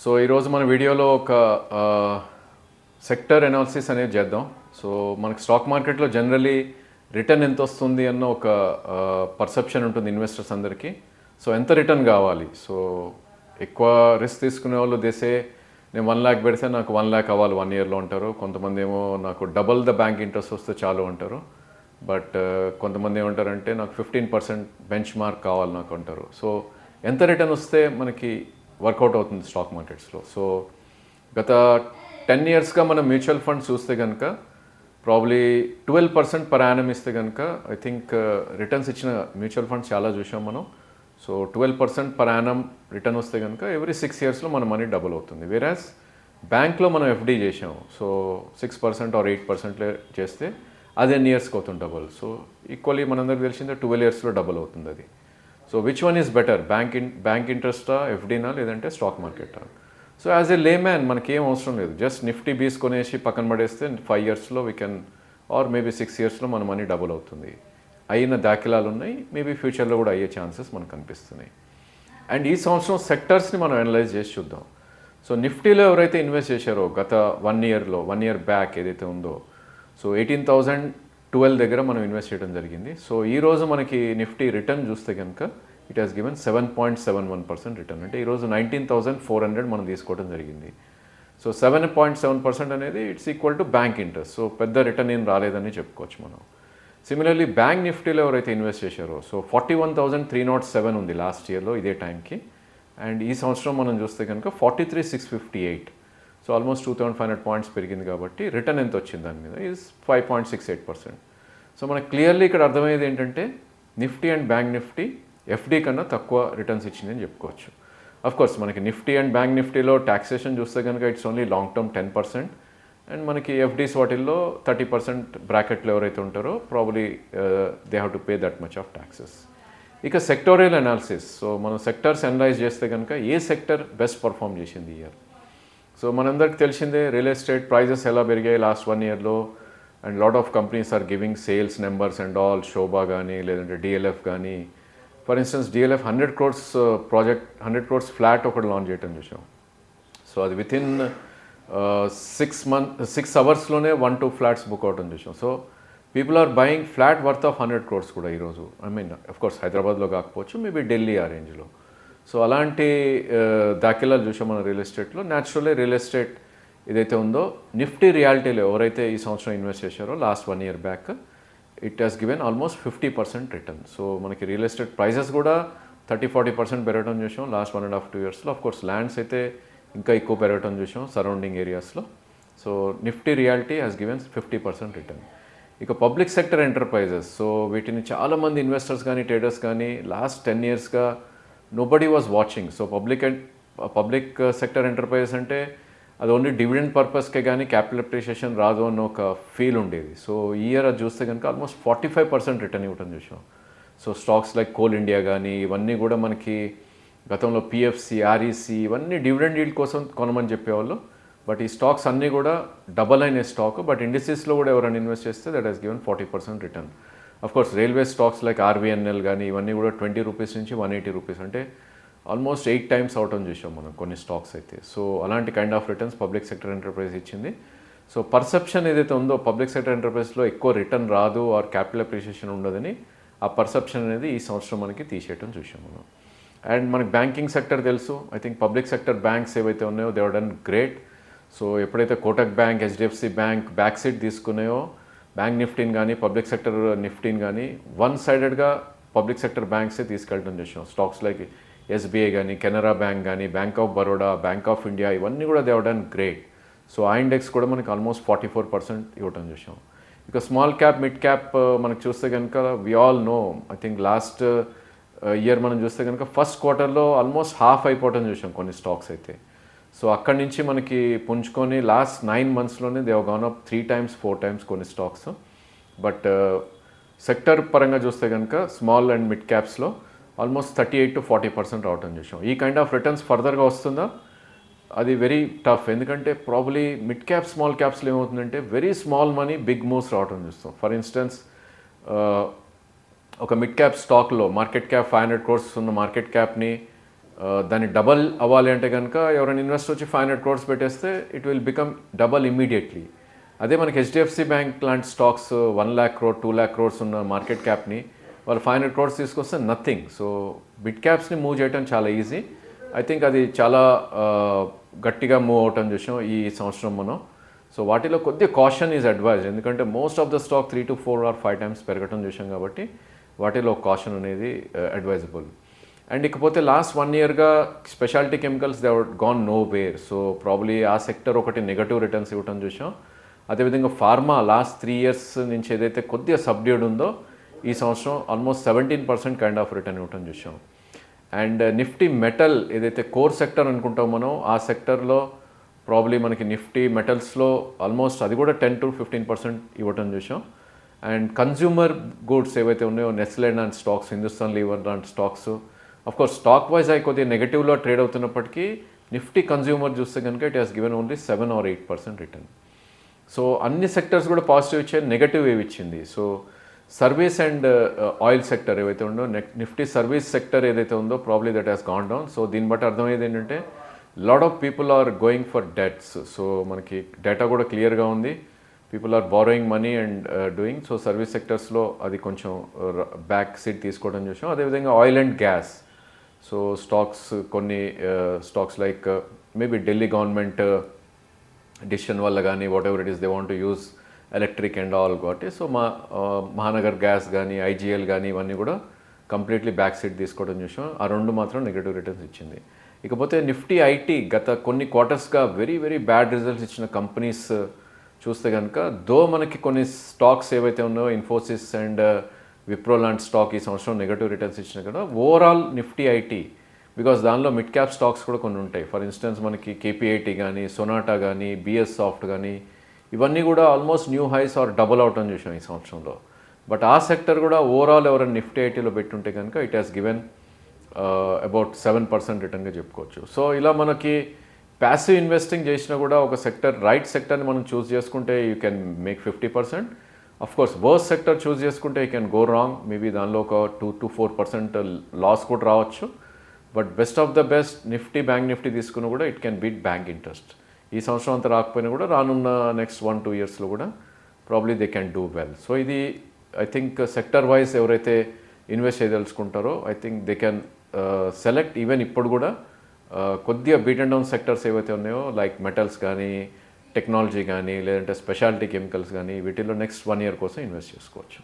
So ఈరోజు మన వీడియోలో ఒక సెక్టర్ ఎనాలిసిస్ అనేది చేద్దాం. సో మనకి స్టాక్ మార్కెట్లో జనరలీ రిటర్న్ ఎంత వస్తుంది అన్న ఒక పర్సెప్షన్ ఉంటుంది ఇన్వెస్టర్స్ అందరికీ. సో ఎంత రిటర్న్ కావాలి, సో ఎక్కువ రిస్క్ తీసుకునే వాళ్ళు దేసే నేను 1 lakh పెడితే నాకు 1 lakh అవ్వాలి 1 yearలో అంటారు. కొంతమంది ఏమో నాకు డబల్ ద బ్యాంక్ ఇంట్రెస్ట్ వస్తే చాలు అంటారు. బట్ కొంతమంది ఏమంటారంటే నాకు 15% బెంచ్ మార్క్ కావాలి నాకు అంటారు. సో ఎంత రిటర్న్ వస్తే మనకి వర్కౌట్ అవుతుంది స్టాక్ మార్కెట్స్లో. సో గత 10 yearsగా మనం మ్యూచువల్ ఫండ్స్ చూస్తే కనుక ప్రాబ్లీ 12% పర్ యానం ఇస్తే కనుక ఐ థింక్ రిటర్న్స్ ఇచ్చిన మ్యూచువల్ ఫండ్స్ చాలా చూసాం మనం. సో 12% పర్ యానం రిటర్న్ వస్తే కనుక ఎవ్రీ 6 yearsలో మన మనీ డబుల్ అవుతుంది. వేరాజ్ బ్యాంక్లో మనం ఎఫ్డీ చేసాం, సో 6% ఆర్ 8% చేస్తే అది ఎన్ని ఇయర్స్కి అవుతుంది డబుల్. సో ఈక్వల్లీ మనందరికి తెలిసిందే 12 yearsలో డబుల్ అవుతుంది అది. So which one is better, bank ఇంట్రెస్టా, ఎఫ్డీనా, లేదంటే స్టాక్ మార్కెటా? సో యాజ్ ఏ లేమ్యాన్ మనకి ఏం అవసరం లేదు, జస్ట్ నిఫ్టీ బీస్ కొనేసి పక్కన పడేస్తే 5 yearsలో వీ కెన్, ఆర్ మేబీ 6 yearsలో మన మనీ డబుల్ అవుతుంది. అయిన దాఖలాలు ఉన్నాయి, మేబీ ఫ్యూచర్లో కూడా అయ్యే ఛాన్సెస్ మనకు కనిపిస్తున్నాయి. అండ్ ఈ సంవత్సరం సెక్టర్స్ని మనం అనలైజ్ చేసి చూద్దాం. సో నిఫ్టీలో ఎవరైతే ఇన్వెస్ట్ చేశారో గత 1 year బ్యాక్ ఏదైతే ఉందో, సో 18,012 దగ్గర మనం ఇన్వెస్ట్ చేయడం జరిగింది. సో ఈరోజు మనకి నిఫ్టీ రిటర్న్ చూస్తే కనుక ఇట్ హాస్ గివెన్ 7.71% రిటర్న్. అంటే ఈరోజు 19,400 మనం తీసుకోవడం జరిగింది. సో 7.7% అనేది it's equal to bank interest. So పెద్ద రిటర్న్ ఏం రాలేదని చెప్పుకోవచ్చు మనం. సిమిలర్లీ బ్యాంక్ నిఫ్టీలో ఎవరైతే ఇన్వెస్ట్ చేశారో, సో 41,307 ఉంది లాస్ట్ ఇయర్లో ఇదే టైంకి. అండ్ ఈ సంవత్సరం మనం చూస్తే కనుక 43,658. సో ఆల్మోస్ట్ 2,500 పాయింట్స్ పెరిగింది. కాబట్టి రిటర్న్ ఎంత వచ్చింది దాని మీద ఈజ్ 5.68%. సో మనకు క్లియర్లీ ఇక్కడ అర్థమయ్యేది ఏంటంటే Nifty and bank Nifty FD కన్నా తక్కువ రిటర్న్స్ ఇచ్చిందని చెప్పుకోవచ్చు. అఫ్కోర్స్ మనకి నిఫ్టీ అండ్ బ్యాంక్ నిఫ్టీలో ట్యాక్సేషన్ చూస్తే కనుక it's only long term 10%. And మనకి ఎఫ్డీస్ వాటిల్లో 30% బ్రాకెట్లో ఎవరైతే ఉంటారో probably they have to pay that much of taxes. ఇక సెక్టోరియల్ అనాలిసిస్. సో మనం సెక్టర్స్ అనలైజ్ చేస్తే కనుక ఏ సెక్టర్ బెస్ట్ పర్ఫామ్ చేసింది ఈ ఇయర్. సో మనందరికి తెలిసిందే రియల్ ఎస్టేట్ ప్రైజెస్ ఎలా పెరిగాయి లాస్ట్ 1 yearలో. And lot of companies are giving sales numbers and all. Sobha కానీ లేదంటే డిఎల్ఎఫ్ కానీ, for instance DLF 100 crores project 100 crores flat ఒకటి లాంచ్ చేయడం చూసాం. సో అది వితిన్ 6 hours-లోనే 1-2 ఫ్లాట్స్ బుక్ అవటం చూసాం. So people are buying flat worth of 100 crores కూడా ఈరోజు. ఐ మీన్ అఫ్కోర్స్ హైదరాబాద్లో కాకపోవచ్చు, మేబీ ఢిల్లీ ఆ రేంజ్లో. సో అలాంటి దాఖలాలు చూసాం మన రియల్ ఎస్టేట్లో. న్యాచురల్లీ రియల్ ఎస్టేట్ ఏదైతే ఉందో నిఫ్టీ రియాలిటీలో ఎవరైతే ఈ సంవత్సరం ఇన్వెస్ట్ చేశారో last 1 year back, it has given almost 50% return. So మనకి రియల్ ఎస్టేట్ ప్రైజెస్ కూడా 30-40% పెరగడం చూసాం లాస్ట్ 1.5-2 yearsలో. అఫ్కోర్స్ ల్యాండ్స్ అయితే ఇంకా ఎక్కువ పెరగటం చూసాం సరౌండింగ్ ఏరియాస్లో. So Nifty realty has given 50% return. ఇక పబ్లిక్ సెక్టర్ ఎంటర్ప్రైజెస్. సో వీటిని చాలామంది ఇన్వెస్టర్స్ కానీ ట్రేడర్స్ కానీ లాస్ట్ 10 yearsగా nobody was watching. So public sector enterprises అంటే అది ఓన్లీ డివిడెండ్ పర్పస్కే కానీ క్యాపిటల్ అప్రిషియేషన్ రాదు అన్న ఒక ఫీల్ ఉండేది. సో ఈ ఇయర్ అది చూస్తే కనుక ఆల్మోస్ట్ 45% రిటర్న్ ఇవ్వటం చూసాం. So stocks like coal India కానీ ఇవన్నీ కూడా మనకి గతంలో పిఎఫ్సి, ఆర్ఈసి ఇవన్నీ డివిడెండ్ ఈల్డ్ కోసం కొనమని చెప్పేవాళ్ళు. బట్ ఈ స్టాక్స్ అన్నీ కూడా డబల్ అయిన స్టాక్. బట్ ఇండస్ట్రీస్లో కూడా ఎవరైనా ఇన్వెస్ట్ చేస్తే that has given 40% return. Of course railway stocks like RVNL కానీ ఇవన్నీ కూడా 20 rupees నుంచి 180 rupees, అంటే ఆల్మోస్ట్ 8 times అవటం చూసాం మనం కొన్ని స్టాక్స్ అయితే. సో అలాంటి kind of returns public sector enterprise ఇచ్చింది. సో పర్సెప్షన్ ఏదైతే ఉందో పబ్లిక్ సెక్టర్ ఎంటర్ప్రైజ్లో ఎక్కువ రిటర్న్ రాదు ఆర్ క్యాపిటల్ అప్రిషియేషన్ ఉండదని, ఆ పర్సెప్షన్ అనేది ఈ సంవత్సరం మనకి తీసేయటం చూసాం మనం. అండ్ మనకి బ్యాంకింగ్ సెక్టర్ తెలుసు. I think public sector banks ఏవైతే ఉన్నాయో they are done great. So ఎప్పుడైతే Kotak bank, HDFC bank back seat తీసుకున్నాయో బ్యాంక్ నిఫ్టీని కానీ పబ్లిక్ సెక్టర్ నిఫ్టీని కానీ వన్ సైడెడ్గా పబ్లిక్ సెక్టర్ బ్యాంక్సే తీసుకెళ్ళడం చూసాం. స్టాక్స్ లైక్ ఎస్బీఐ కానీ, కెనరా బ్యాంక్ కానీ, bank of Baroda, bank of India ఇవన్నీ కూడా they have done great. So ఆ ఇండెక్స్ కూడా మనకి ఆల్మోస్ట్ 44% ఇవ్వటం చూసాం. ఇక స్మాల్ క్యాప్, మిడ్ క్యాప్ మనకి చూస్తే కనుక we all know, I think last year మనం చూస్తే కనుక ఫస్ట్ క్వార్టర్లో ఆల్మోస్ట్ హాఫ్ అయిపోవటం చూసాం కొన్ని స్టాక్స్ అయితే. సో అక్కడి నుంచి మనకి పుంజుకొని లాస్ట్ 9 monthsలోనే they have gone up 3 times 4 times కొన్ని స్టాక్స్. బట్ సెక్టర్ పరంగా చూస్తే కనుక స్మాల్ అండ్ మిడ్ క్యాప్స్లో ఆల్మోస్ట్ 38-40% రావటం చూసాం. ఈ కైండ్ ఆఫ్ రిటర్న్స్ ఫర్దర్గా వస్తుందా, అది వెరీ టఫ్. ఎందుకంటే ప్రాబ్లీ మిడ్ క్యాప్, స్మాల్ క్యాప్స్లో ఏమవుతుందంటే very small money big moves రావటం చూస్తాం. ఫర్ ఇన్స్టెన్స్ ఒక మిడ్ క్యాప్ స్టాక్లో మార్కెట్ క్యాప్ 500 crores ఉన్న మార్కెట్ క్యాప్ని దాన్ని డబల్ అవ్వాలి అంటే కనుక ఎవరైనా ఇన్వెస్టర్ వచ్చి 500 crores పెట్టేస్తే it will become double immediately. అదే మనకి హెచ్డిఎఫ్సి బ్యాంక్ లాంటి stocks 1 lakh crore 2 lakh crores ఉన్న మార్కెట్ క్యాప్ని వాళ్ళు 500 crores తీసుకొస్తే నథింగ్. సో మిడ్ క్యాప్స్ని మూవ్ చేయడం చాలా ఈజీ. ఐ థింక్ అది చాలా గట్టిగా మూవ్ అవటం చూసాం ఈ సంవత్సరం మనం. సో వాటిలో కొద్దిగా కాషన్ ఈజ్ అడ్వైజ్, ఎందుకంటే most of the stock 3 to 4 or 5 times పెరగటం చూసాం కాబట్టి వాటిలో కాషన్ అనేది అడ్వైజబుల్. అండ్ ఇకపోతే లాస్ట్ 1 yearగా speciality chemicals they have gone nowhere. So probably ఆ సెక్టర్ ఒకటి నెగటివ్ రిటర్న్స్ ఇవ్వటం చూసాం. అదేవిధంగా ఫార్మా లాస్ట్ 3 years నుంచి ఏదైతే కొద్దిగా సబ్డ్యూడ్ ఉందో ఈ సంవత్సరం ఆల్మోస్ట్ 17% కైండ్ ఆఫ్ రిటర్న్ ఇవ్వటం చూసాం. అండ్ నిఫ్టీ మెటల్ ఏదైతే కోర్ సెక్టర్ అనుకుంటాం మనం, ఆ సెక్టర్లో ప్రాబ్లీ మనకి నిఫ్టీ మెటల్స్లో ఆల్మోస్ట్ అది కూడా 10 to 15% ఇవ్వటం చూసాం. అండ్ కన్జ్యూమర్ గూడ్స్ ఏవైతే ఉన్నాయో నెస్లే లాంటి స్టాక్స్, హిందుస్థాన్ లీవర్ లాంటి స్టాక్స్ అఫ్కోర్స్ స్టాక్ వైజ్ అవి కొద్దిగా నెగటివ్లో ట్రేడ్ అవుతున్నప్పటికీ నిఫ్టీ కన్జ్యూమర్ చూస్తే కనుక it has given only 7 or 8% return. So అన్ని సెక్టర్స్ కూడా పాజిటివ్ ఇచ్చాయి, నెగటివ్ ఏవి ఇచ్చింది. So service and oil sector ఏవైతే ఉందో నిఫ్టీ సర్వీస్ సెక్టర్ ఏదైతే ఉందో probably that has gone down. So దీన్ని బట్టి అర్థమయ్యేది ఏంటంటే lot of people are going for debts. So మనకి డేటా కూడా క్లియర్గా ఉంది, people are borrowing money and doing. So service సెక్టర్స్లో అది కొంచెం బ్యాక్ సీట్ తీసుకోవడం చూసాం. అదేవిధంగా oil and gas, so stocks కొన్ని stocks like maybe Delhi government decision వల్ల కానీ whatever it is they want to use electric and all కాబట్టి సో మహానగర్ గ్యాస్ కానీ ఐజీఎల్ కానీ ఇవన్నీ కూడా కంప్లీట్లీ బ్యాక్ సీట్ తీసుకోవడం చూసాం. ఆ రెండు మాత్రం నెగటివ్ రిటర్న్స్ ఇచ్చింది. ఇకపోతే నిఫ్టీ ఐటీ గత కొన్ని క్వార్టర్స్గా వెరీ వెరీ బ్యాడ్ రిజల్ట్స్ ఇచ్చిన కంపెనీస్ చూస్తే కనుక దో మనకి కొన్ని స్టాక్స్ ఏవైతే ఉన్నాయో ఇన్ఫోసిస్ అండ్ విప్రో లాంటి స్టాక్ ఈ సంవత్సరం నెగటివ్ రిటర్న్స్ ఇచ్చినా కదా ఓవరాల్ నిఫ్టీ ఐటీ బికాస్ దానిలో మిడ్ క్యాప్ స్టాక్స్ కూడా కొన్ని ఉంటాయి. ఫర్ ఇన్స్టెన్స్ మనకి కేపీఐటీ కానీ సొనాటా కానీ బిఎస్ సాఫ్ట్ కానీ ఇవన్నీ కూడా almost new highs or double out అని చూసాం ఈ సంవత్సరంలో. బట్ ఆ సెక్టర్ కూడా ఓవరాల్ ఎవరైనా నిఫ్టీ ఐటీలో పెట్టుంటే కనుక ఇట్ హ్యాస్ గివెన్ అబౌట్ 7% రిటర్న్గా చెప్పుకోవచ్చు. సో ఇలా మనకి ప్యాసివ్ ఇన్వెస్టింగ్ చేసినా కూడా ఒక సెక్టర్ రైట్ సెక్టర్ని మనం చూస్ చేసుకుంటే you can make 50%. Of course worse sector choose చేసుకుంటే you can go wrong, maybe దానిలో ఒక 2 to 4% లాస్ కూడా రావచ్చు. But best of the best Nifty bank Nifty తీసుకుని కూడా it can beat bank interest. ఈ సంవత్సరం అంతా రాకపోయినా కూడా రానున్న నెక్స్ట్ 1-2 yearsలో కూడా probably they can do well. So ఇది ఐ థింక్ సెక్టర్ వైజ్ ఎవరైతే ఇన్వెస్ట్ చేయదలుచుకుంటారో I think they can select even ఇప్పుడు కూడా కొద్దిగా బీట్ అండ్ డౌన్ సెక్టర్స్ ఏవైతే ఉన్నాయో లైక్ మెటల్స్ కానీ టెక్నాలజీ కానీ లేదంటే స్పెషాలిటీ కెమికల్స్ కానీ వీటిల్లో నెక్స్ట్ 1 year కోసం ఇన్వెస్ట్ చేసుకోవచ్చు.